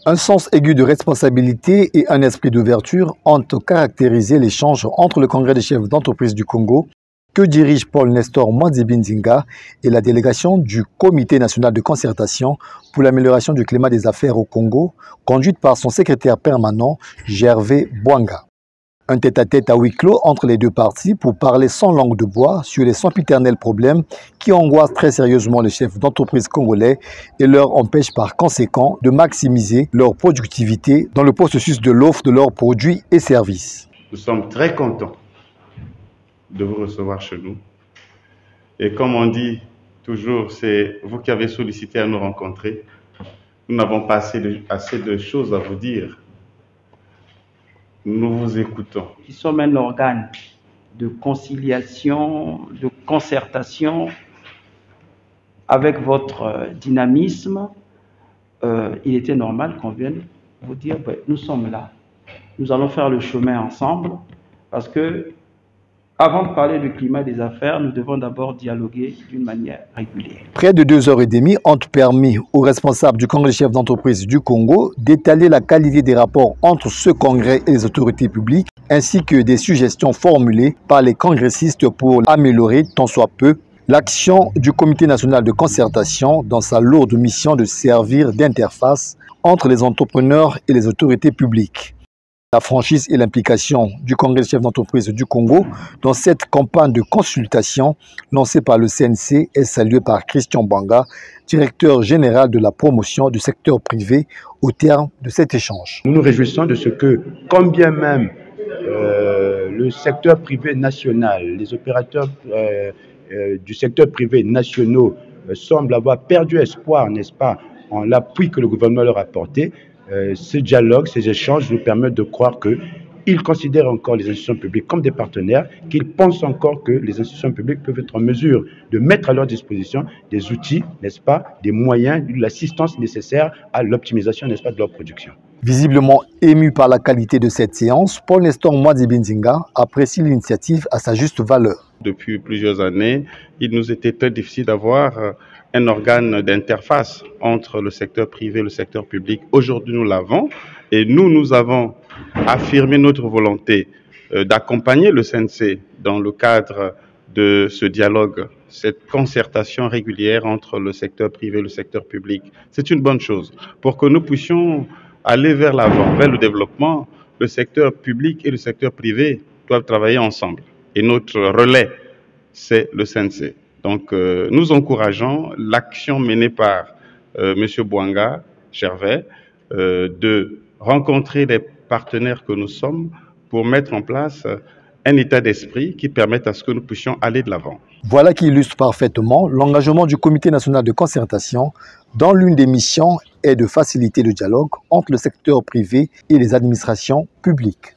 Un sens aigu de responsabilité et un esprit d'ouverture ont caractérisé l'échange entre le Congrès des chefs d'entreprise du Congo, que dirige Paul Nestor Mwadzi-Binzinga, et la délégation du Comité national de concertation pour l'amélioration du climat des affaires au Congo, conduite par son secrétaire permanent, Gervais Bwanga. Un tête-à-tête à huis clos entre les deux parties pour parler sans langue de bois sur les sempiternels problèmes qui angoissent très sérieusement les chefs d'entreprise congolais et leur empêchent par conséquent de maximiser leur productivité dans le processus de l'offre de leurs produits et services. Nous sommes très contents de vous recevoir chez nous. Et comme on dit toujours, c'est vous qui avez sollicité à nous rencontrer. Nous n'avons pas assez de choses à vous dire. Nous vous écoutons. Nous sommes un organe de conciliation, de concertation. Avec votre dynamisme, il était normal qu'on vienne vous dire, nous sommes là. Nous allons faire le chemin ensemble parce que, avant de parler du climat des affaires, nous devons d'abord dialoguer d'une manière régulière. Près de 2h30 ont permis aux responsables du Congrès des chefs d'entreprise du Congo d'étaler la qualité des rapports entre ce congrès et les autorités publiques, ainsi que des suggestions formulées par les congressistes pour améliorer, tant soit peu, l'action du Comité national de concertation dans sa lourde mission de servir d'interface entre les entrepreneurs et les autorités publiques. La franchise et l'implication du Congrès des chefs d'entreprise du Congo dans cette campagne de consultation lancée par le CNC est saluée par Christian Bwanga, directeur général de la promotion du secteur privé au terme de cet échange. Nous nous réjouissons de ce que, quand bien même le secteur privé national, les opérateurs du secteur privé nationaux semblent avoir perdu espoir, n'est-ce pas, en l'appui que le gouvernement leur a apporté. Ce dialogue, ces échanges nous permettent de croire qu'ils considèrent encore les institutions publiques comme des partenaires, qu'ils pensent encore que les institutions publiques peuvent être en mesure de mettre à leur disposition des outils, n'est-ce pas, des moyens, l'assistance nécessaire à l'optimisation, n'est-ce pas, de leur production. Visiblement ému par la qualité de cette séance, Paul Nestor Mwadzi-Binzinga apprécie l'initiative à sa juste valeur. Depuis plusieurs années, il nous était très difficile d'avoir un organe d'interface entre le secteur privé et le secteur public. Aujourd'hui, nous l'avons et nous avons affirmé notre volonté d'accompagner le CNC dans le cadre de ce dialogue, cette concertation régulière entre le secteur privé et le secteur public. C'est une bonne chose pour que nous puissions aller vers l'avant, vers le développement. Le secteur public et le secteur privé doivent travailler ensemble. Et notre relais, c'est le CNC. Donc, nous encourageons l'action menée par M. Bwanga, Gervais, de rencontrer les partenaires que nous sommes pour mettre en place un état d'esprit qui permette à ce que nous puissions aller de l'avant. Voilà qui illustre parfaitement l'engagement du Comité national de concertation dont l'une des missions est de faciliter le dialogue entre le secteur privé et les administrations publiques.